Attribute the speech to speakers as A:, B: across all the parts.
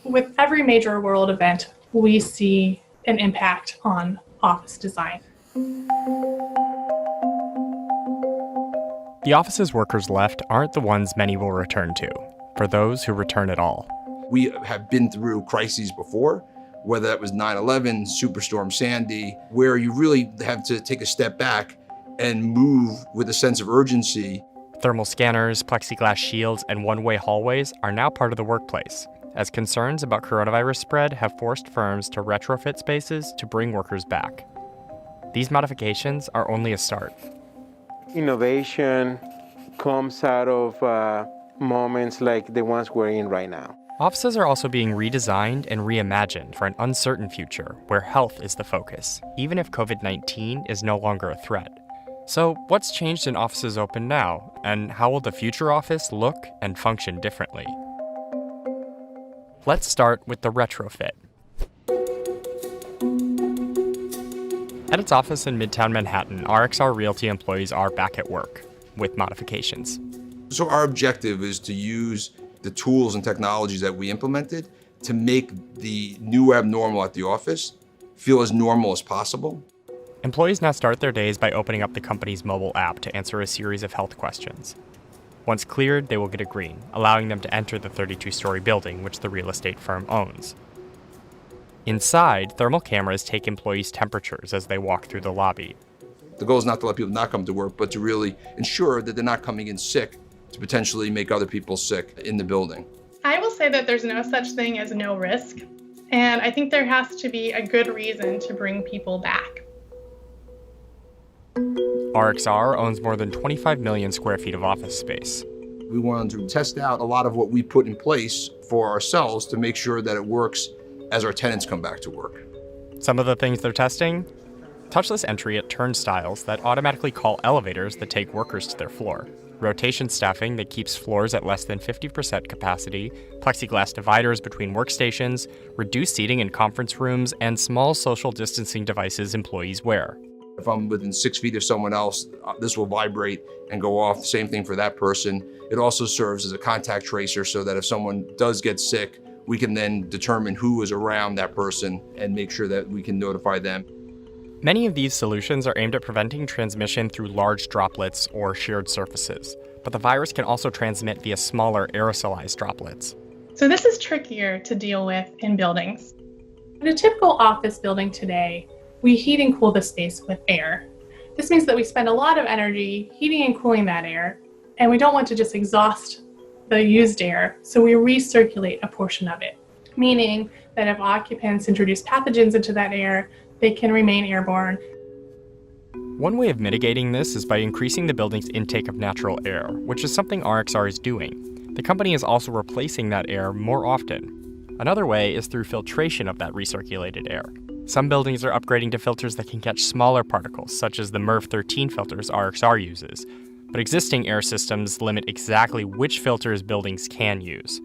A: With every major world event, we see an impact on office design.
B: The offices workers left aren't the ones many will return to, for those who return at all.
C: We have been through crises before, whether that was 9/11, Superstorm Sandy, where you really have to take a step back and move with a sense of urgency.
B: Thermal scanners, plexiglass shields, and one-way hallways are now part of the workplace, as concerns about coronavirus spread have forced firms to retrofit spaces to bring workers back. These modifications are only a start.
D: Innovation comes out of moments like the ones we're in right now.
B: Offices are also being redesigned and reimagined for an uncertain future where health is the focus, even if COVID-19 is no longer a threat. So what's changed in offices open now, and how will the future office look and function differently? Let's start with the retrofit. At its office in Midtown Manhattan, RXR Realty employees are back at work with modifications.
C: So our objective is to use the tools and technologies that we implemented to make the new abnormal at the office feel as normal as possible.
B: Employees now start their days by opening up the company's mobile app to answer a series of health questions. Once cleared, they will get a green, allowing them to enter the 32-story building which the real estate firm owns. Inside, thermal cameras take employees' temperatures as they walk through the lobby.
C: The goal is not to let people not come to work, but to really ensure that they're not coming in sick to potentially make other people sick in the building.
A: I will say that there's no such thing as no risk, and I think there has to be a good reason to bring people back.
B: RXR owns more than 25 million square feet of office space.
C: We wanted to test out a lot of what we put in place for ourselves to make sure that it works as our tenants come back to work.
B: Some of the things they're testing: touchless entry at turnstiles that automatically call elevators that take workers to their floor, rotation staffing that keeps floors at less than 50% capacity, plexiglass dividers between workstations, reduced seating in conference rooms, and small social distancing devices employees wear.
C: If I'm within 6 feet of someone else, this will vibrate and go off. Same thing for that person. It also serves as a contact tracer so that if someone does get sick, we can then determine who is around that person and make sure that we can notify them.
B: Many of these solutions are aimed at preventing transmission through large droplets or shared surfaces, but the virus can also transmit via smaller aerosolized droplets.
A: So this is trickier to deal with in buildings. In a typical office building today, we heat and cool the space with air. This means that we spend a lot of energy heating and cooling that air, and we don't want to just exhaust the used air, so we recirculate a portion of it, meaning that if occupants introduce pathogens into that air, they can remain airborne.
B: One way of mitigating this is by increasing the building's intake of natural air, which is something RXR is doing. The company is also replacing that air more often. Another way is through filtration of that recirculated air. Some buildings are upgrading to filters that can catch smaller particles, such as the MERV 13 filters RXR uses, but existing air systems limit exactly which filters buildings can use.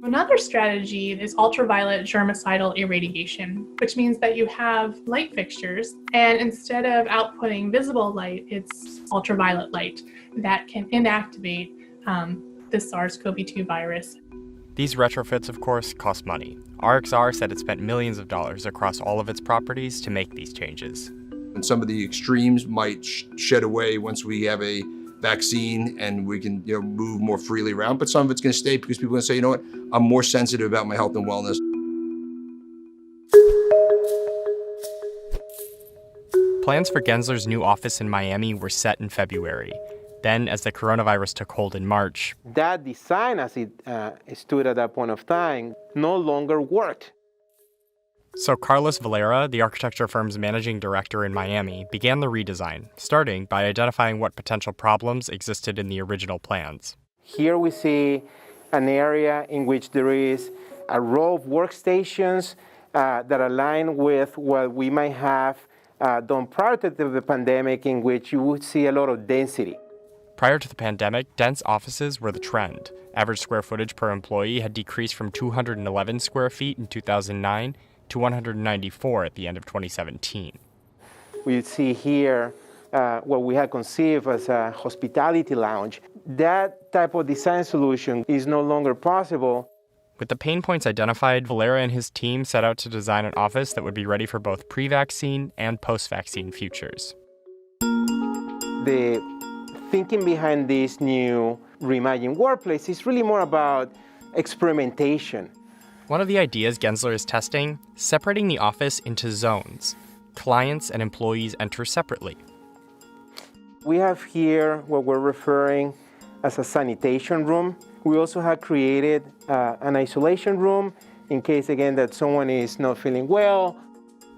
A: Another strategy is ultraviolet germicidal irradiation, which means that you have light fixtures, and instead of outputting visible light, it's ultraviolet light that can inactivate the SARS-CoV-2 virus.
B: These retrofits, of course, cost money. RXR said it spent millions of dollars across all of its properties to make these changes.
C: And some of the extremes might shed away once we have a vaccine and we can move more freely around, but some of it's going to stay because people are going to say, you know what, I'm more sensitive about my health and wellness.
B: Plans for Gensler's new office in Miami were set in February. Then, as the coronavirus took hold in March,
D: that design as it stood at that point of time no longer worked.
B: So Carlos Valera, the architecture firm's managing director in Miami, began the redesign, starting by identifying what potential problems existed in the original plans.
D: Here we see an area in which there is a row of workstations that align with what we might have done prior to the pandemic, in which you would see a lot of density.
B: Prior to the pandemic, dense offices were the trend. Average square footage per employee had decreased from 211 square feet in 2009 to 194 at the end of 2017.
D: We see here what we had conceived as a hospitality lounge. That type of design solution is no longer possible.
B: With the pain points identified, Valera and his team set out to design an office that would be ready for both pre-vaccine and post-vaccine futures.
D: The thinking behind this new reimagined workplace is really more about experimentation.
B: One of the ideas Gensler is testing, separating the office into zones. Clients and employees enter separately.
D: We have here what we're referring as a sanitation room. We also have created an isolation room in case, again, that someone is not feeling well.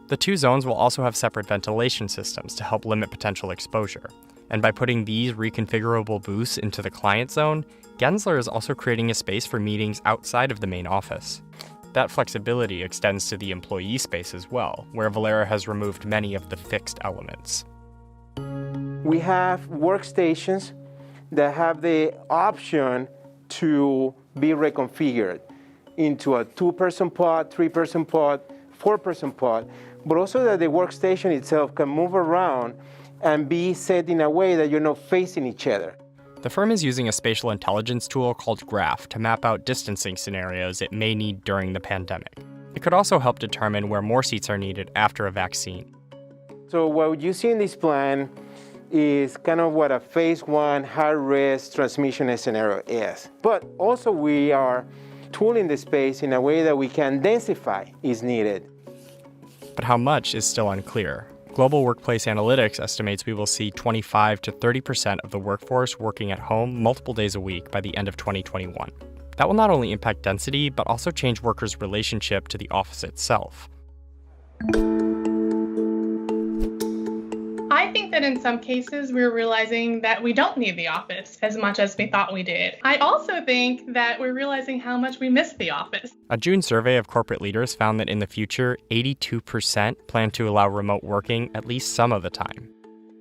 B: The two zones will also have separate ventilation systems to help limit potential exposure. And by putting these reconfigurable booths into the client zone, Gensler is also creating a space for meetings outside of the main office. That flexibility extends to the employee space as well, where Valera has removed many of the fixed elements.
D: We have workstations that have the option to be reconfigured into a 2-person pod, 3-person pod, 4-person pod, but also that the workstation itself can move around and be set in a way that you're not facing each other.
B: The firm is using a spatial intelligence tool called 𝐓𝐴 to map out distancing scenarios it may need during the pandemic. It could also help determine where more seats are needed after a vaccine.
D: So what you see in this plan is kind of what a phase 1 high-risk transmission scenario is. But also we are tooling the space in a way that we can densify as needed.
B: But how much is still unclear. Global Workplace Analytics estimates we will see 25 to 30% of the workforce working at home multiple days a week by the end of 2021. That will not only impact density, but also change workers' relationship to the office itself.
A: I think that in some cases we're realizing that we don't need the office as much as we thought we did. I also think that we're realizing how much we miss the office.
B: A June survey of corporate leaders found that in the future, 82% plan to allow remote working at least some of the time.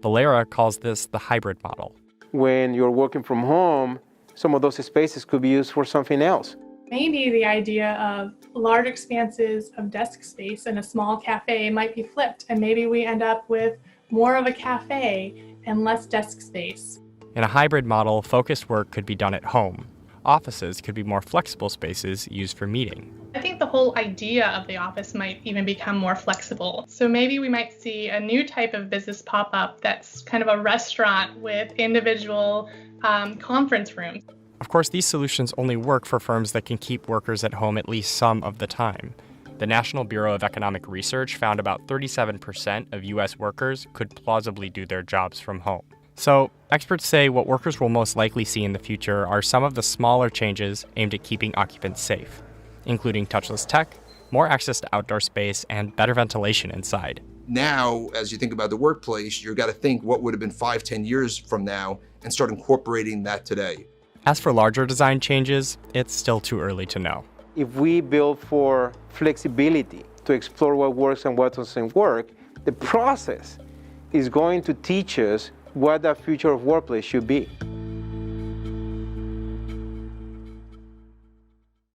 B: Valera calls this the hybrid model.
D: When you're working from home, some of those spaces could be used for something else.
A: Maybe the idea of large expanses of desk space in a small cafe might be flipped, and maybe we end up with more of a cafe and less desk space.
B: In a hybrid model, focused work could be done at home. Offices could be more flexible spaces used for meeting.
A: I think the whole idea of the office might even become more flexible. So maybe we might see a new type of business pop up that's kind of a restaurant with individual conference rooms.
B: Of course, these solutions only work for firms that can keep workers at home at least some of the time. The National Bureau of Economic Research found about 37% of U.S. workers could plausibly do their jobs from home. So, experts say what workers will most likely see in the future are some of the smaller changes aimed at keeping occupants safe, including touchless tech, more access to outdoor space, and better ventilation inside.
C: Now, as you think about the workplace, you've got to think what would have been 5-10 years from now and start incorporating that today.
B: As for larger design changes, it's still too early to know.
D: If we build for flexibility to explore what works and what doesn't work, the process is going to teach us what that future of workplace should be.